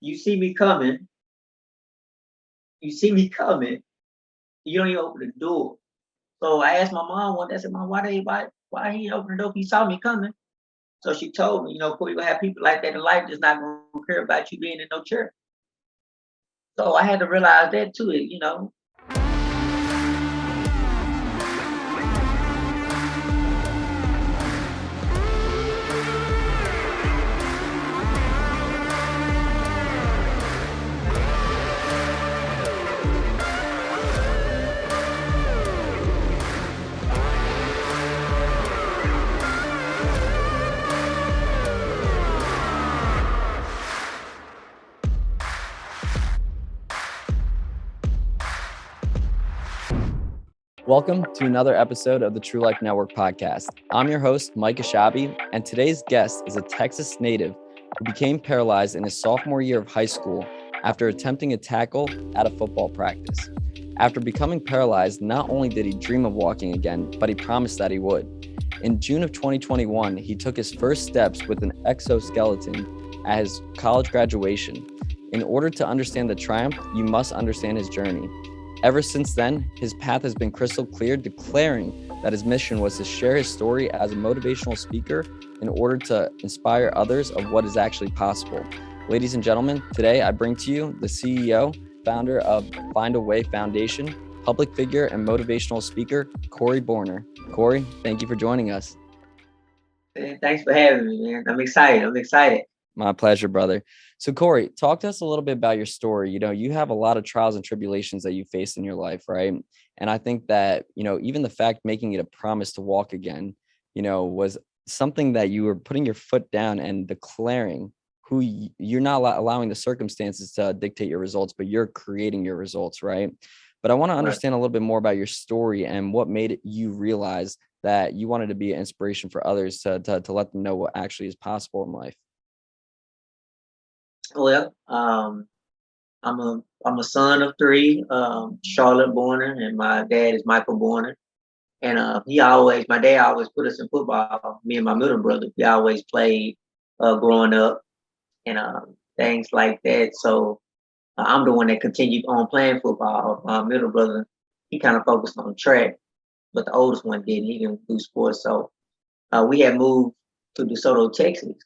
you see me coming, you see me coming, you don't even open the door. So I asked my mom one day, I said, Mom, why he open the door if he saw me coming? So she told me, Corey, you're gonna have people like that in life that's not gonna care about you being in no church. So I had to realize that too. Welcome to another episode of the True Life Network podcast. I'm your host, Mike Ashabi, and today's guest is a Texas native who became paralyzed in his sophomore year of high school after attempting a tackle at a football practice. After becoming paralyzed, not only did he dream of walking again, but he promised that he would. In June of 2021, he took his first steps with an exoskeleton at his college graduation. In order to understand the triumph, you must understand his journey. Ever since then, his path has been crystal clear, declaring that his mission was to share his story as a motivational speaker in order to inspire others of what is actually possible. Ladies and gentlemen, today I bring to you the CEO, founder of Find a Way Foundation, public figure and motivational speaker, Corey Borner. Corey, thank you for joining us. Thanks for having me, man. I'm excited. My pleasure, brother. So Corey, talk to us a little bit about your story. You have a lot of trials and tribulations that you faced in your life, right? And I think that, even the fact making it a promise to walk again, was something that you were putting your foot down and declaring who you're not allowing the circumstances to dictate your results, but you're creating your results, right? But I want to understand a little bit more about your story and what made you realize that you wanted to be an inspiration for others to let them know what actually is possible in life. Well, I'm a son of three, Charlotte Borner, and my dad is Michael Borner. And my dad always put us in football. Me and my middle brother, we always played growing up and things like that. So I'm the one that continued on playing football. My middle brother, he kind of focused on track, but the oldest one didn't. He didn't do sports. So we had moved to DeSoto, Texas,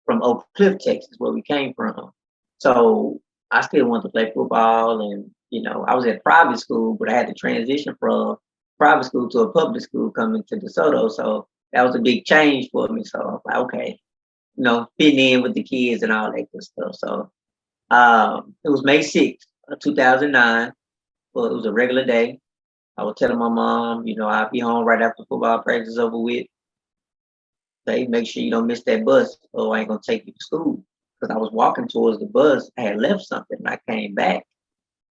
from Oak Cliff, Texas, where we came from. So I still wanted to play football, and I was at private school, but I had to transition from private school to a public school coming to DeSoto. So that was a big change for me. So I was like, okay, fitting in with the kids and all that good stuff. So it was May 6th, 2009. Well, it was a regular day. I was telling my mom, I'd be home right after football practice over with. Say, make sure you don't miss that bus, or I ain't gonna take you to school. Because I was walking towards the bus, I had left something, and I came back.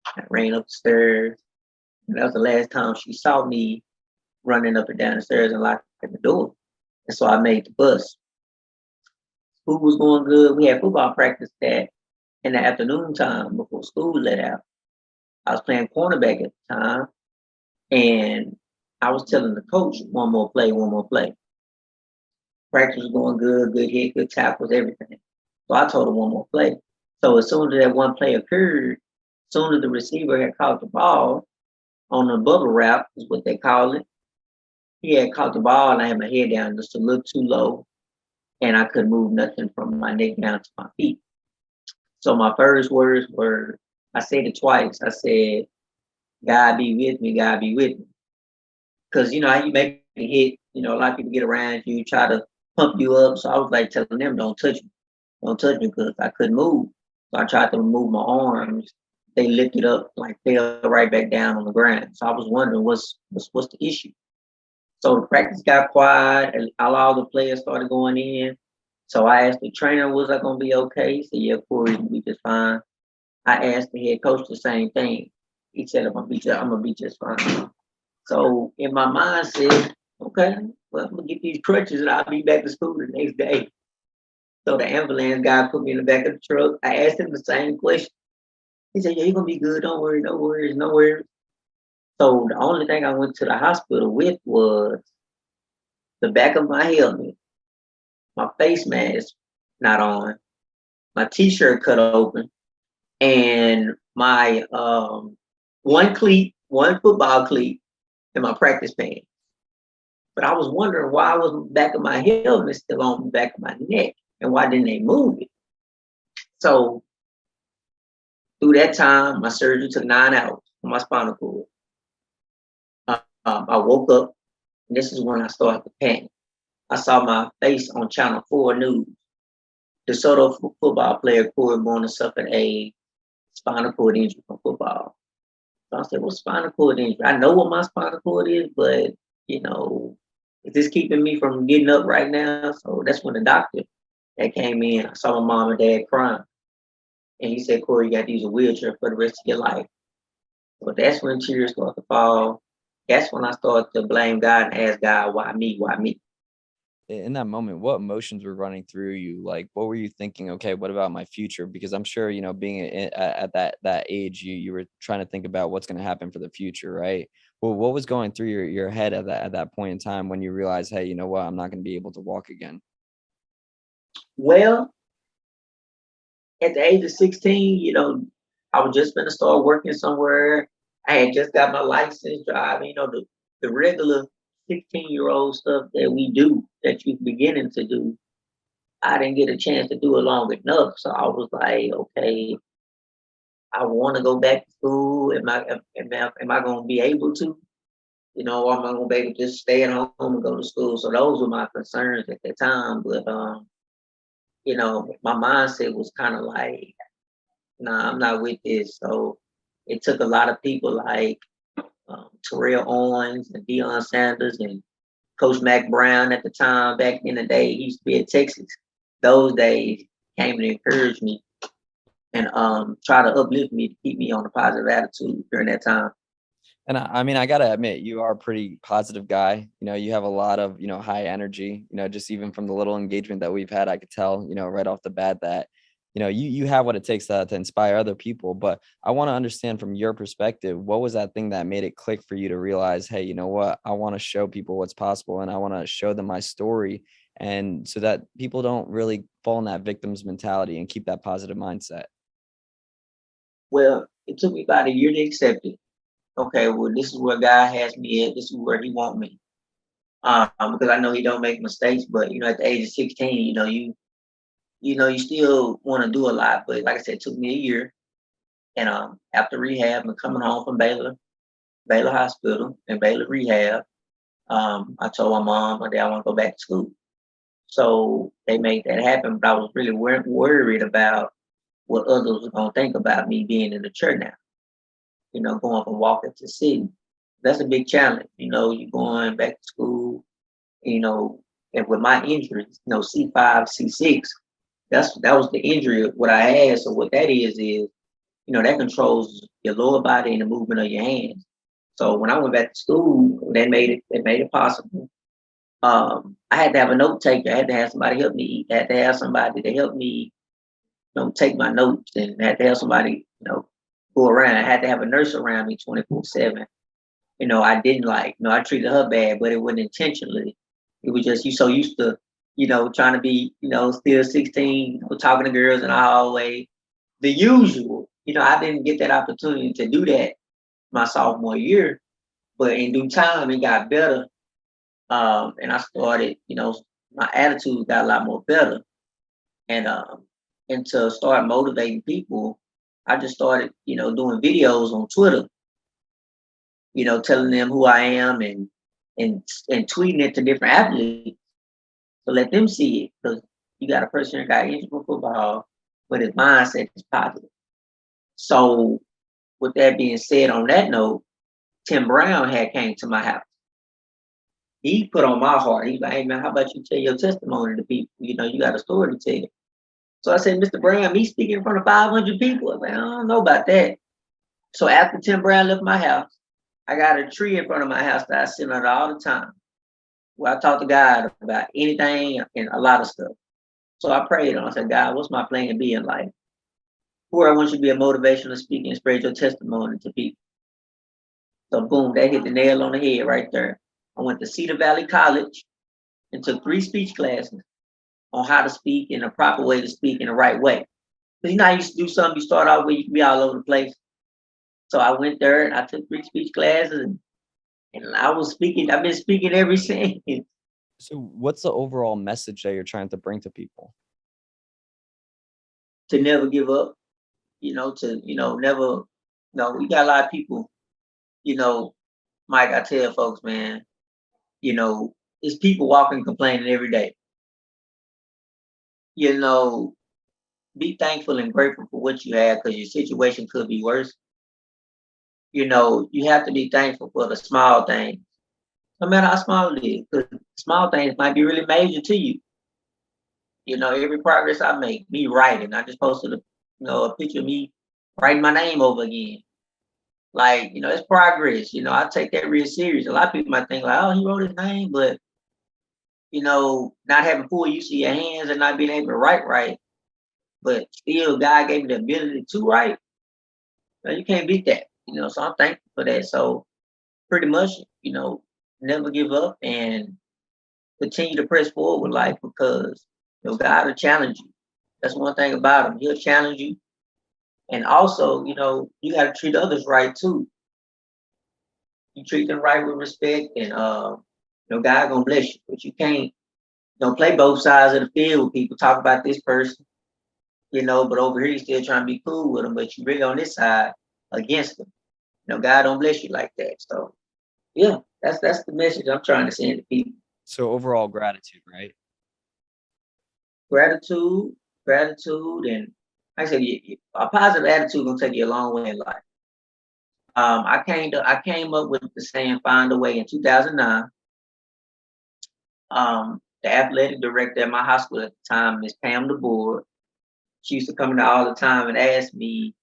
I ran up the stairs, and that was the last time she saw me running up and down the stairs and locking the door. And so I made the bus. School was going good. We had football practice that in the afternoon time before school let out. I was playing cornerback at the time, and I was telling the coach, one more play, one more play. Practice was going good hit, good tackles, everything. So I told him one more play. So as soon as that one play occurred, as soon as the receiver had caught the ball on the bubble wrap, is what they call it, he had caught the ball and I had my head down just a little too low, and I couldn't move nothing from my neck down to my feet. So my first words were, I said it twice. I said, God be with me, God be with me. Because how you make a hit, a lot of people get around you, try to pump you up. So I was like telling them, don't touch me, because I couldn't move. So I tried to move my arms. They lifted up, like fell right back down on the ground. So I was wondering what's the issue. So the practice got quiet, and all the players started going in. So I asked the trainer, was I gonna be okay? He said, yeah, Corey, you'll be just fine. I asked the head coach the same thing. He said, I'm gonna be just fine. So in my mind said, okay, well, I'm gonna get these crutches and I'll be back to school the next day. So the ambulance guy put me in the back of the truck. I asked him the same question. He said, yeah, you're gonna be good. Don't worry, no worries, no worries. So the only thing I went to the hospital with was the back of my helmet, my face mask not on, my t-shirt cut open, and my one football cleat, in my practice pants. But I was wondering why was the back of my helmet still on the back of my neck, and why didn't they move it? So through that time, my surgery took 9 hours on my spinal cord. I woke up, and this is when I started to panic. I saw my face on Channel 4 News. DeSoto football player Corey Bonner suffered a spinal cord injury from football. So I said, "Well, spinal cord injury? I know what my spinal cord is, but you know, is this keeping me from getting up right now?" So that's when the doctor that came in. I saw my mom and dad crying, and he said, "Corey, you got to use a wheelchair for the rest of your life." So that's when tears started to fall. That's when I started to blame God and ask God, "Why me? Why me?" In that moment, what emotions were running through you? Like, what were you thinking? Okay, what about my future? Because I'm sure, being at that age, you were trying to think about what's going to happen for the future, right? Well, what was going through your head at that point in time when you realized, hey, you know what, I'm not going to be able to walk again? Well, at the age of 16, I was just gonna start working somewhere. I had just got my license driving, the regular 16-year-old stuff that we do, that you're beginning to do. I didn't get a chance to do it long enough. So I was like, okay, I want to go back to school. Am I going to be able to? Or am I going to be able to just stay at home and go to school? So those were my concerns at the time. But my mindset was kind of like, nah, I'm not with this. So it took a lot of people like Terrell Owens and Deion Sanders and Coach Mac Brown at the time. Back in the day, he used to be at Texas. Those days came and encouraged me and try to uplift me to keep me on a positive attitude during that time. And I mean, I gotta admit, you are a pretty positive guy. You have a lot of, high energy. Just even from the little engagement that we've had, I could tell, right off the bat that, you have what it takes to inspire other people. But I want to understand from your perspective, what was that thing that made it click for you to realize, hey, you know what, I want to show people what's possible, and I want to show them my story, and so that people don't really fall in that victim's mentality and keep that positive mindset. Well, it took me about a year to accept it. Okay, well, this is where God has me at. This is where He want me. Because I know He don't make mistakes, but at the age of 16, you still want to do a lot. But like I said, it took me a year. And after rehab and coming home from Baylor Hospital and Baylor Rehab, I told my mom and dad I want to go back to school. So they made that happen. But I was really worried about what others were going to think about me being in the church now. Going from walking to sitting. That's a big challenge. You going back to school, and with my injuries, C5, C6, that was the injury of what I had. So what that is, that controls your lower body and the movement of your hands. So when I went back to school, they made it possible. I had to have a note taker. I had to have somebody help me eat. I had to have somebody to help me, take my notes, and I had to have somebody, go around. I had to have a nurse around me 24/7. I didn't I treated her bad, but it wasn't intentionally. It was just you so used to, trying to be, still 16, talking to girls in the hallway, the usual. I didn't get that opportunity to do that my sophomore year, but in due time it got better. And I started, my attitude got a lot more better. And to start motivating people, I just started, doing videos on Twitter, telling them who I am and tweeting it to different athletes to let them see it. Because you got a person that got injured for football, but his mindset is positive. So with that being said, on that note, Tim Brown had came to my house. He put on my heart. He's like, "Hey man, how about you tell your testimony to people? You got a story to tell." So I said, "Mr. Brown, me speaking in front of 500 people." I was like, "I don't know about that." So after Tim Brown left my house, I got a tree in front of my house that I sit under all the time, where I talk to God about anything and a lot of stuff. So I prayed and I said, "God, what's my plan to be in life? Where I want you to be a motivational speaker and spread your testimony to people." So boom, that hit the nail on the head right there. I went to Cedar Valley College and took 3 speech classes on how to speak in a proper way, to speak in the right way. Because you know, I used to do something, you start out with, you can be all over the place. So I went there and I took 3 speech classes and I was speaking, I've been speaking ever since. So what's the overall message that you're trying to bring to people? To never give up, to, never, we got a lot of people, you know, Mike, I tell folks, man, you know, it's people walking complaining every day. You know, be thankful and grateful for what you have because your situation could be worse. You have to be thankful for the small things, no matter how small it is, because small things might be really major to you. Every progress I make, me writing, I just posted a picture of me writing my name over again. Like, it's progress. I take that real serious. A lot of people might think like, oh, he wrote his name, but not having full use of your hands and not being able to write right, but still God gave me the ability to write. You can't beat that. So I'm thankful for that. So pretty much, never give up and continue to press forward with life because God will challenge you. That's one thing about him. He'll challenge you. And also, you gotta treat others right too. You treat them right with respect and God gonna bless you. But you can't play both sides of the field with people, talk about this person, but over here you still trying to be cool with them, but you really on this side against them. God don't bless you like that. So yeah, that's the message I'm trying to send to people. So overall gratitude, right? Gratitude, gratitude, and like I said, a positive attitude gonna take you a long way in life. I came up with the saying "find a way" in 2009. The athletic director at my high school at the time, Miss Pam DeBoer, she used to come in there all the time and ask me,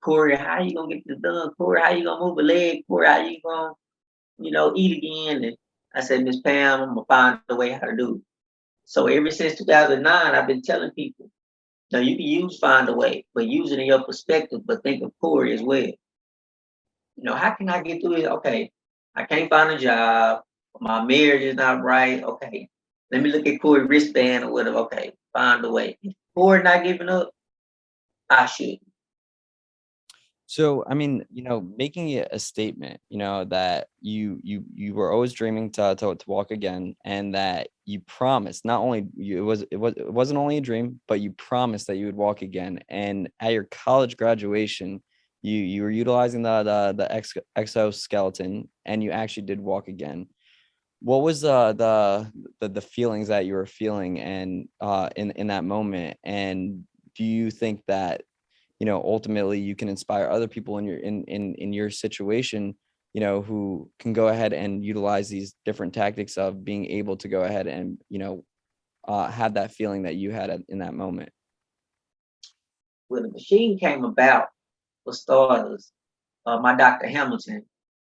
Corey, how you gonna get this done? Corey, how you gonna move a leg? Corey, how you gonna, eat again? And I said, Miss Pam, I'm gonna find a way how to do it. So ever since 2009, I've been telling people, now you can use find a way, but use it in your perspective, but think of Corey as well. How can I get through it? Okay, I can't find a job. My marriage is not right. Okay, let me look at Corey wristband or whatever. Okay, find a way. If Corey not giving up, I should. So, I mean, making it a statement, that you were always dreaming to walk again, and that you promised not only you it wasn't only a dream, but you promised that you would walk again. And at your college graduation, you were utilizing the exoskeleton, and you actually did walk again. What was the feelings that you were feeling and in that moment? And do you think that ultimately you can inspire other people in your situation, who can go ahead and utilize these different tactics of being able to go ahead and, have that feeling that you had in that moment? When the machine came about, for starters, my Dr. Hamilton,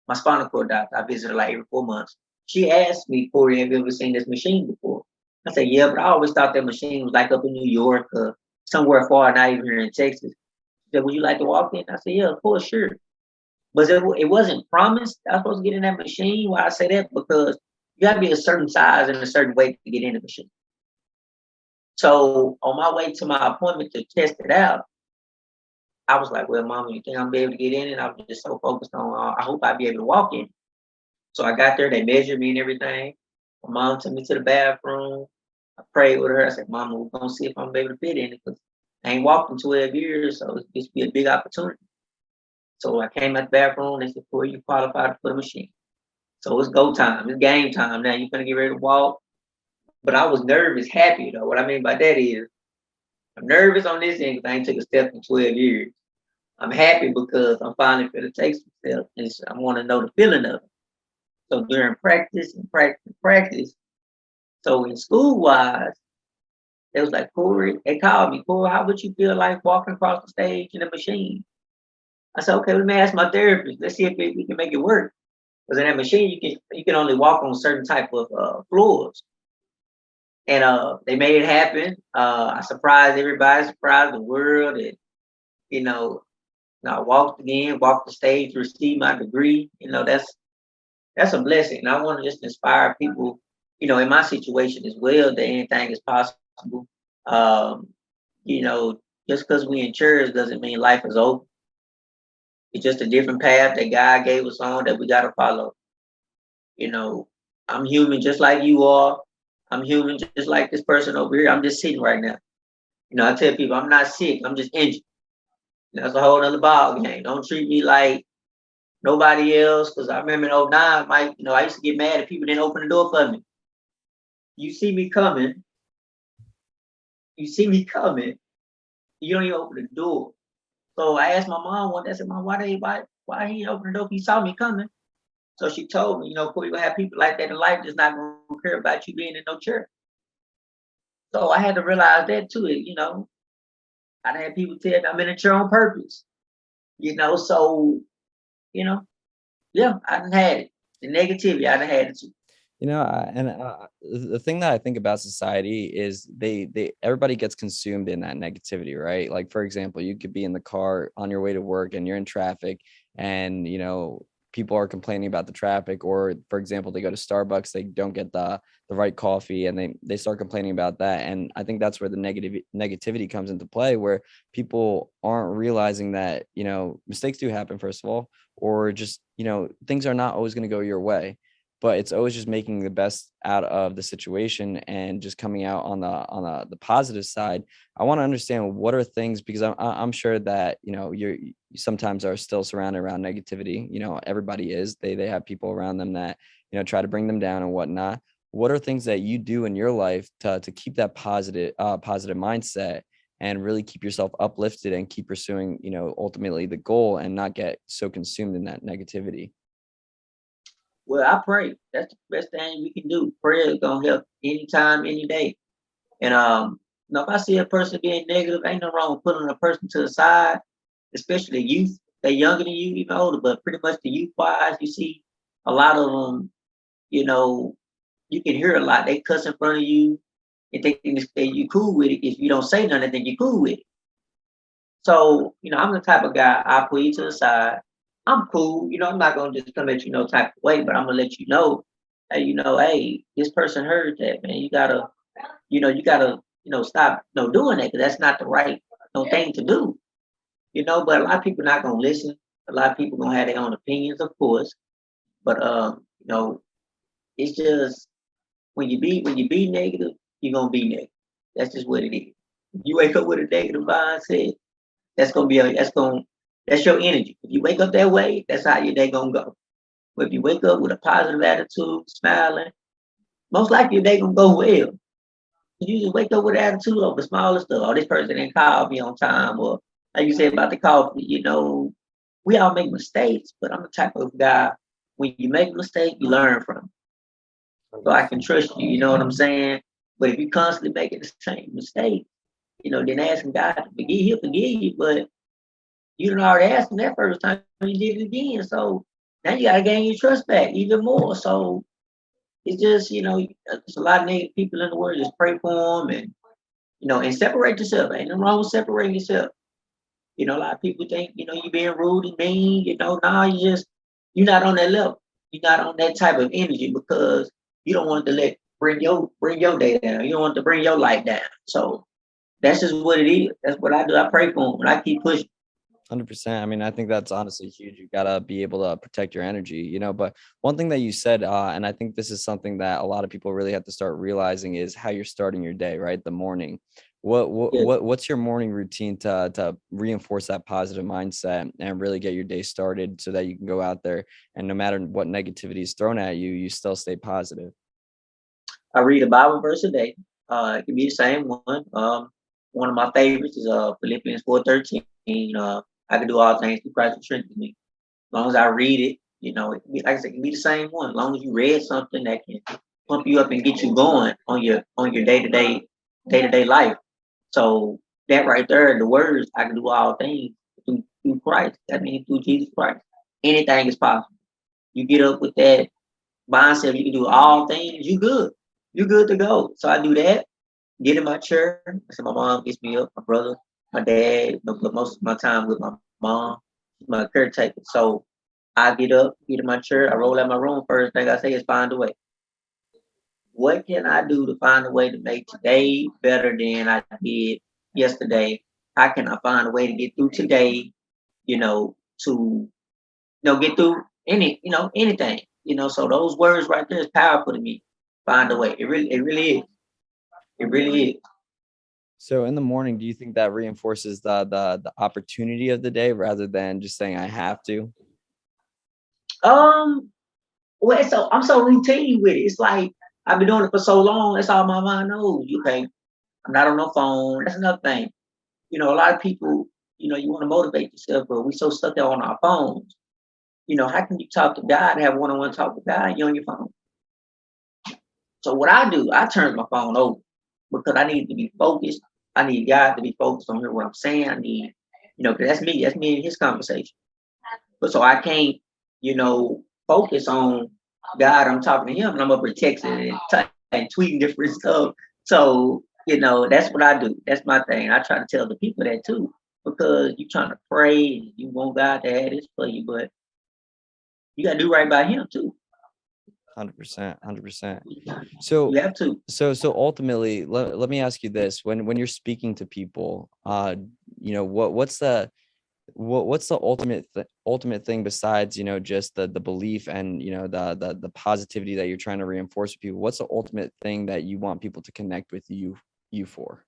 my spinal cord doctor, I visited like every 4 months. She asked me, Corey, have you ever seen this machine before? I said, yeah, but I always thought that machine was like up in New York or somewhere far, not even here in Texas. She said, would you like to walk in? I said, yeah, of course, sure. But it wasn't promised I was supposed to get in that machine. Why I say that? Because you got to be a certain size and a certain weight to get in the machine. So on my way to my appointment to test it out, I was like, well, Mama, you think I'm gonna be able to get in? And I was just so focused on, I hope I'll be able to walk in. So I got there, they measured me and everything. My mom took me to the bathroom. I prayed with her. I said, Mama, we're gonna see if I'm able to fit in it because I ain't walked in 12 years, so it's be a big opportunity. So I came out the bathroom, they said, Boy, you qualified for the machine. So it's go time, it's game time now. You're gonna get ready to walk. But I was nervous, happy though. What I mean by that is I'm nervous on this end because I ain't took a step in 12 years. I'm happy because I'm finally gonna take some steps and I want to know the feeling of it. So during practice and practice and practice, so in school wise, they was like, Corey, they called me, Corey, how would you feel like walking across the stage in a machine? I said, okay, let me ask my therapist. Let's see if we can make it work. Because in that machine, you can only walk on certain type of floors. And they made it happen. I surprised everybody, surprised the world. And, you know, I walked again, walked the stage to receive my degree. That's a blessing. And I want to just inspire people, in my situation as well, that anything is possible. Um, you know, just because we in church doesn't mean life is over. It's just a different path that God gave us on that we gotta follow. You know, I'm human just like you are. I'm human just like this person over here. I'm just sitting right now. I tell people I'm not sick. I'm just injured. That's a whole other ball game. Don't treat me like nobody else. Because I remember in '09, Mike, I used to get mad if people didn't open the door for me. You see me coming. You see me coming. You don't even open the door. So I asked my mom one day, I said, Mom, why he didn't open the door if he saw me coming? So she told me, you're gonna have people like that in life that's not gonna care about you being in no church. So I had to realize that too. I had people tell me I'm in a church on purpose. So you know, yeah, I done had it. The negativity, I done had it too. The thing that I think about society is they everybody gets consumed in that negativity, right? Like, for example, you could be in the car on your way to work and you're in traffic, and people are complaining about the traffic, or for example, they go to Starbucks, they don't get the right coffee, and they start complaining about that. And I think that's where the negativity comes into play, where people aren't realizing that mistakes do happen, first of all, or just things are not always going to go your way, but it's always just making the best out of the situation and just coming out on the positive side. I want to understand what are things, because I'm sure that you sometimes are still surrounded around negativity. Everybody is. They have people around them that try to bring them down and whatnot. What are things that you do in your life to keep that positive mindset and really keep yourself uplifted and keep pursuing ultimately the goal and not get so consumed in that negativity? Well, I pray. That's the best thing we can do. Prayer is gonna help anytime, any day. And if I see a person being negative, ain't no wrong with putting a person to the side, especially youth. They're younger than you, even older, but pretty much the youth wise, you see a lot of them, you know, you can hear a lot. They cuss in front of you and they think that you cool with it. If you don't say nothing, then you cool with it. So, I'm the type of guy I put you to the side. I'm cool. I'm not gonna just come at you no type of way, but I'm gonna let you know, hey, hey, this person heard that, man. You gotta stop, doing that because that's not the right, thing to do. But a lot of people not gonna listen. A lot of people gonna have their own opinions, of course. But it's just when you be negative, you're gonna be negative. That's just what it is. If you wake up with a negative mindset, that's your energy. If you wake up that way, that's how your day gonna go. But if you wake up with a positive attitude, smiling, most likely your day gonna go well. You just wake up with an attitude of the smallest stuff. Oh, this person didn't call me on time, or like you said about the coffee. We all make mistakes, but I'm the type of guy. When you make a mistake, you learn from it. So I can trust you. You know what I'm saying? But if you constantly making the same mistake, then asking God to forgive, He'll forgive you. But you done already asked Him that first time, you did it again. So now you gotta gain your trust back even more. So it's just, there's a lot of negative people in the world. Just pray for them and separate yourself. Ain't nothing wrong with separating yourself. A lot of people think, you being rude and mean, nah, you're not on that level. You're not on that type of energy because you don't want to bring your day down. You don't want to bring your life down. So that's just what it is. That's what I do. I pray for them and I keep pushing. 100%. I mean, I think that's honestly huge. You gotta be able to protect your energy, But one thing that you said, and I think this is something that a lot of people really have to start realizing, is how you're starting your day, right? The morning. Yeah. What's your morning routine to reinforce that positive mindset and really get your day started so that you can go out there and no matter what negativity is thrown at you, you still stay positive? I read a Bible verse a day. It can be the same one. One of my favorites is Philippians 4:13. I can do all things through Christ who strengthens me. As long as I read it, it can be, like I said, it can be the same one. As long as you read something that can pump you up and get you going on your day to day life. So that right there, the words I can do all things through Christ. That means through Jesus Christ. Anything is possible. You get up with that mindset, you can do all things, you good. You good to go. So I do that, get in my chair. So my mom gets me up, my brother, my dad, but most of my time with my mom, my caretaker. So I get up, get in my chair, I roll out my room. First thing I say is find a way. What can I do to find a way to make today better than I did yesterday? How can I find a way to get through today? To get through anything. So those words right there is powerful to me. Find a way. It really is. It really is. So in the morning, do you think that reinforces the opportunity of the day rather than just saying I have to? Um, well, I'm so routine with it. It's like I've been doing it for so long. That's all my mind knows. Okay, I'm not on no phone. That's another thing. A lot of people, you want to motivate yourself, but we so stuck there on our phones. How can you talk to God, have one-on-one talk with God? You on your phone. So what I do, I turn my phone over because I need to be focused. I need God to be focused on hear what I'm saying. I need, 'cause that's me. That's me in his conversation. But so I can't, focus on God. I'm talking to him, and I'm up here texting and tweeting different stuff. So that's what I do. That's my thing. I try to tell the people that too, because you trying to pray, and you want God to have this for you, but you got to do right by Him too. 100%, 100%. You So, have to. so ultimately, let me ask you this: when you're speaking to people, what's the ultimate thing besides just the belief and the positivity that you're trying to reinforce with people? What's the ultimate thing that you want people to connect with you for?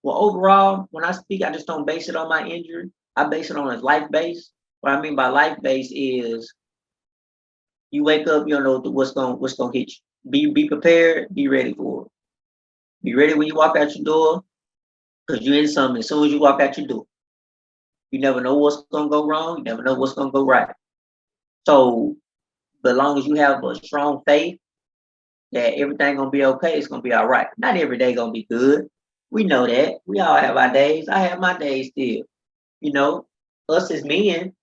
Well, overall, when I speak, I just don't base it on my injury. I base it on a life base. What I mean by life base is you wake up, you don't know what's gonna hit you. Be prepared, be ready for it. Be ready when you walk out your door, because you're in something as soon as you walk out your door. You never know what's gonna go wrong, you never know what's gonna go right. So as long as you have a strong faith that everything gonna be okay, it's gonna be all right. Not every day gonna be good. We know that. We all have our days. I have my days still. You know, us as men,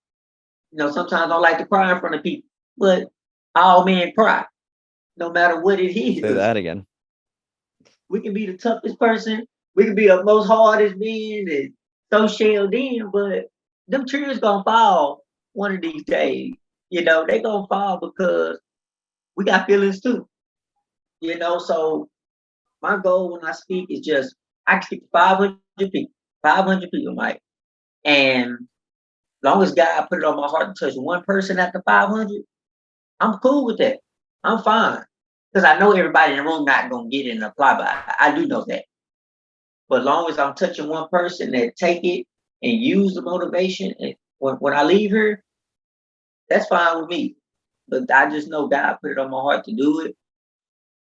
sometimes I like to cry in front of people, but all men cry, no matter what it Say is. that again. We can be the toughest person, we can be the most hardest men and so shelled in, but them tears gonna fall one of these days. They gonna fall because we got feelings too. So my goal when I speak is just I can speak to 500 people, Mike. And long as God put it on my heart to touch one person after 500, I'm cool with that. I'm fine. Because I know everybody in the room not gonna get it and apply, but I do know that. But long as I'm touching one person that take it and use the motivation, and when I leave here, that's fine with me. But I just know God put it on my heart to do it,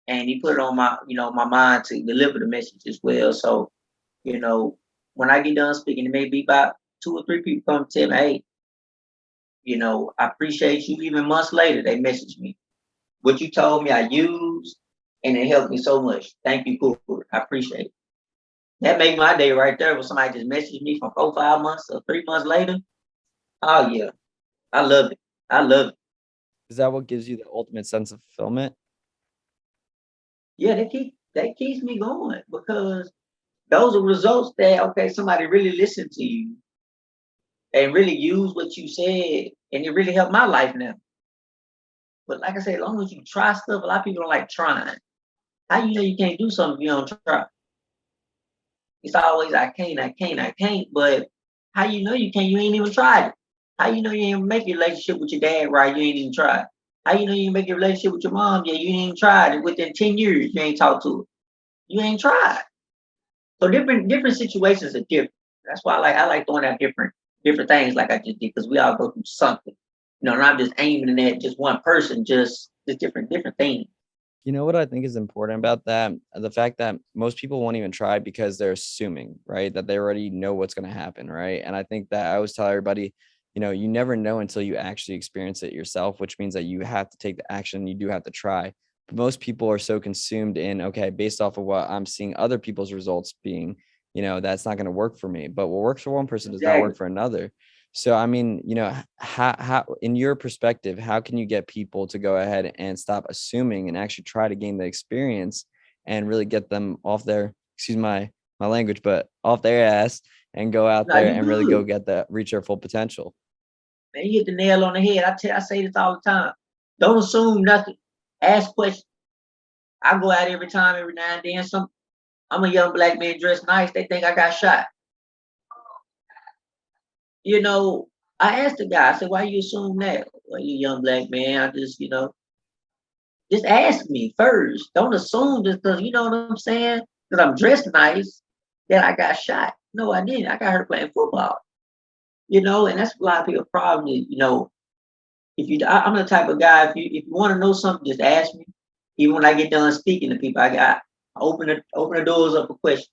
and He put it on my mind to deliver the message as well. So, you know, when I get done speaking, it may be about 2 or 3 people come tell me, "Hey, I appreciate you." Even months later, they message me. What you told me, I used, and it helped me so much. Thank you for it. I appreciate it. That made my day right there when somebody just messaged me from 4, 5 months or 3 months later. Oh yeah, I love it. I love it. Is that what gives you the ultimate sense of fulfillment? Yeah, that keeps me going because those are results that okay, somebody really listened to you and really used what you said, and it really helped my life now. But like I said, as long as you try stuff, a lot of people don't like trying. How you know you can't do something if you don't try? It's always I can't, I can't, I can't. But how you know you can't? You ain't even tried it. How you know you ain't make your relationship with your dad right? You ain't even tried. How you know you ain't make your relationship with your mom? Yeah, you ain't even tried it. Within 10 years, you ain't talked to her. You ain't tried. So different situations are different. That's why I like throwing out different things like I just did because we all go through something. And I'm just aiming at just one person, just different things. You know what I think is important about that? The fact that most people won't even try because they're assuming, right? That they already know what's going to happen, right? And I think that I always tell everybody, you never know until you actually experience it yourself, which means that you have to take the action. You do have to try. But most people are so consumed in, okay, based off of what I'm seeing other people's results being, that's not going to work for me. But what works for one person does not Exactly. work for another. So, I mean, how, in your perspective, how can you get people to go ahead and stop assuming and actually try to gain the experience and really get them off their, excuse my language, but off their ass and go out Now there you and really go good. get reach their full potential? Man, you hit the nail on the head. I say this all the time. Don't assume nothing. Ask questions. I go out every time, every now and then. I'm a young black man dressed nice. They think I got shot. You know, I asked the guy, I said, why you assume that? Well, you young black man, I just, just ask me first. Don't assume just because, you know what I'm saying? Because I'm dressed nice that I got shot. No, I didn't. I got hurt playing football. And that's a lot of people's problem is, I'm the type of guy, if you want to know something, just ask me. Even when I get done speaking to people, I open the doors up for questions.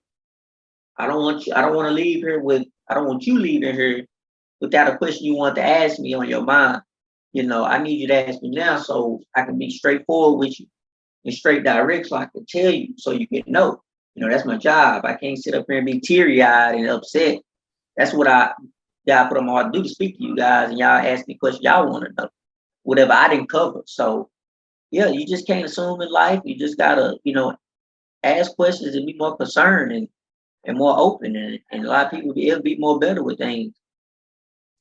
I don't want to leave here I don't want you leaving here without a question you want to ask me on your mind. I need you to ask me now so I can be straightforward with you and straight direct so I can tell you so you can know. That's my job. I can't sit up here and be teary eyed and upset. That's what I put on my heart to do to speak to you guys and y'all ask me questions y'all want to know. Whatever I didn't cover. So yeah, you just can't assume in life. You just gotta, ask questions and be more concerned and more open and a lot of people it'll be more better with things.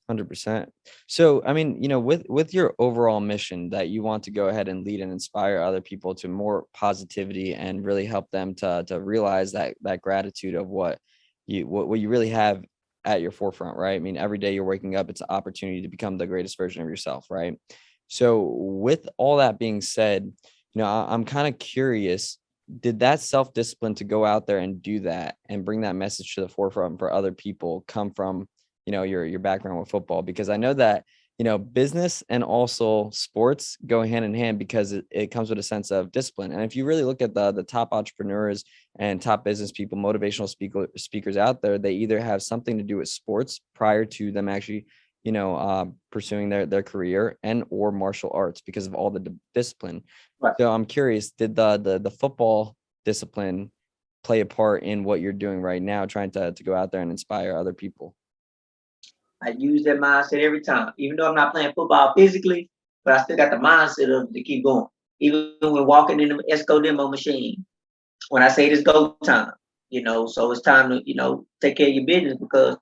100%. So, I mean, with your overall mission that you want to go ahead and lead and inspire other people to more positivity and really help them to realize that gratitude of what you really have at your forefront, right? I mean, every day you're waking up, it's an opportunity to become the greatest version of yourself, right? So, with all that being said, I'm kind of curious, did that self-discipline to go out there and do that and bring that message to the forefront for other people come from your background with football? Because I know that business and also sports go hand in hand because it comes with a sense of discipline. And if you really look at the top entrepreneurs and top business people, motivational speakers out there, they either have something to do with sports prior to them actually pursuing their career and or martial arts because of all the discipline. Right. So I'm curious, did the football discipline play a part in what you're doing right now, trying to go out there and inspire other people? I use that mindset every time, even though I'm not playing football physically, but I still got the mindset of to keep going. Even when walking in the Esco demo machine, when I say it's go time, so it's time to, take care of your business because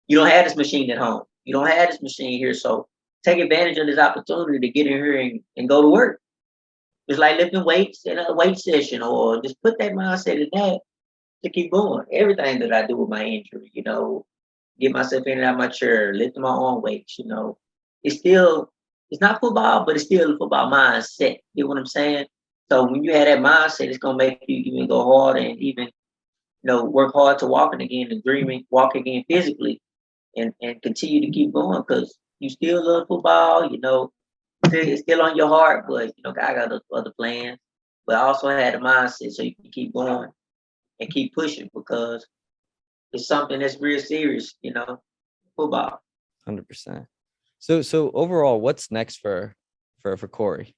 you don't have this machine at home. You don't have this machine here. So take advantage of this opportunity to get in here and go to work. It's like lifting weights in a weight session or just put that mindset in that to keep going. Everything that I do with my injury, get myself in and out of my chair, lifting my own weights, it's still, it's not football, but it's still a football mindset. You know what I'm saying? So when you have that mindset, it's gonna make you even go harder and even, work hard to walking again and dreaming, walk again physically and continue to keep going because you still love football, it's still on your heart, but God got other plans. But I also had a mindset so you can keep going and keep pushing because it's something that's real serious, football. 100%. So overall, what's next for Corey?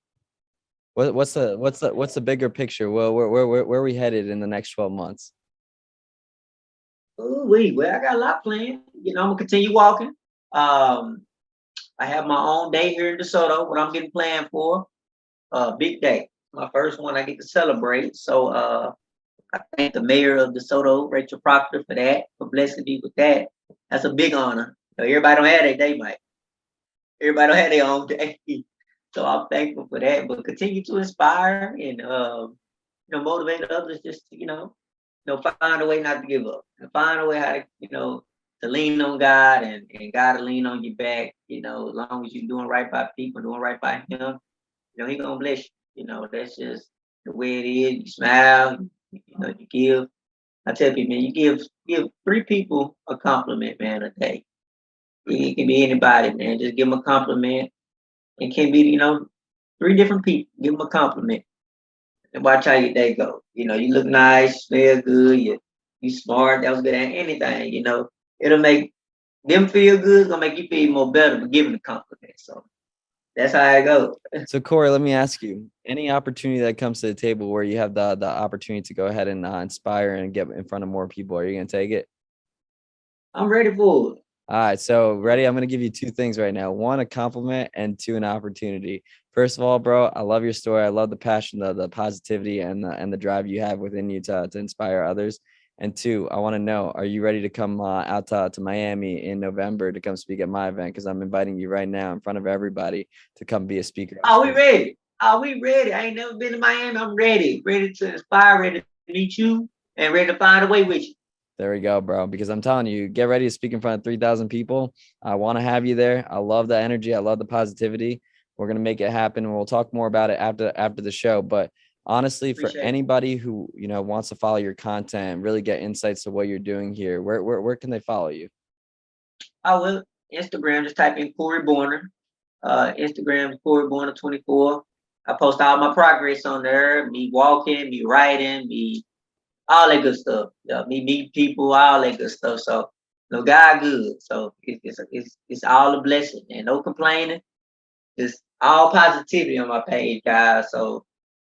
What's the bigger picture? Well, where are we headed in the next 12 months? Well, I got a lot planned. I'm gonna continue walking. I have my own day here in DeSoto, what I'm getting planned for. Big day. My first one I get to celebrate. So I thank the mayor of DeSoto, Rachel Proctor, for that, for blessing me with that. That's a big honor. Everybody don't have their day, Mike. Everybody don't have their own day. So I'm thankful for that. But continue to inspire and motivate others just to, find a way not to give up. And find a way how to, to lean on God and God to lean on your back, as long as you're doing right by people, doing right by him, he gonna bless you. That's just the way it is. You smile, you give. I tell people, man, you give 3 people a compliment, man, a day. It can be anybody, man. Just give them a compliment. It can be, 3 different people. Give them a compliment and watch how your day go. You look nice, smell good, you smart. That was good at anything. It'll make them feel good. It's gonna make you feel more better for giving a compliment. So that's how I go. So Corey, let me ask you, any opportunity that comes to the table where you have the opportunity to go ahead and inspire and get in front of more people, are you going to take it? I'm ready for it. All right, so ready? I'm going to give you 2 things right now. 1, a compliment, and 2, an opportunity. First of all, bro, I love your story. I love the passion, the positivity, and the drive you have within you to inspire others. And 2, I want to know, are you ready to come out to Miami in November to come speak at my event? Because I'm inviting you right now in front of everybody to come be a speaker. Are we ready? Are we ready? I ain't never been to Miami. I'm ready. Ready to inspire, ready to meet you and ready to find a way with you. There we go, bro. Because I'm telling you, get ready to speak in front of 3,000 people. I want to have you there. I love the energy. I love the positivity. We're gonna make it happen, and we'll talk more about it after the show. But honestly, for Appreciate it. anybody who wants to follow your content and really get insights to what you're doing here, where can they follow you? I will. Instagram, just type in Corey Borner. Instagram is Corey Borner 24. I post all my progress on there. Me walking, me riding, me all that good stuff. Yeah, me meet people, all that good stuff. So, God good. So it's all a blessing and no complaining. Just all positivity on my page, guys. So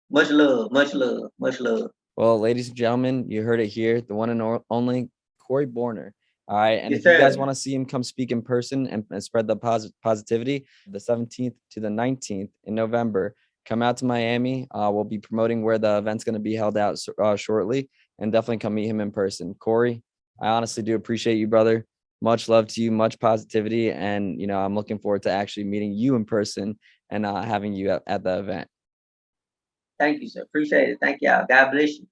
much love, much love, much love. Well, ladies and gentlemen, you heard it here. The one and only Corey Borner. All right. And Yes, if you guys sir. want to see him come speak in person and spread the positivity, the 17th to the 19th in November, come out to Miami. We'll be promoting where the event's going to be held out shortly, and definitely come meet him in person. Corey, I honestly do appreciate you, brother. Much love to you, much positivity. And, I'm looking forward to actually meeting you in person and having you at the event. Thank you, sir. Appreciate it. Thank y'all. God bless you.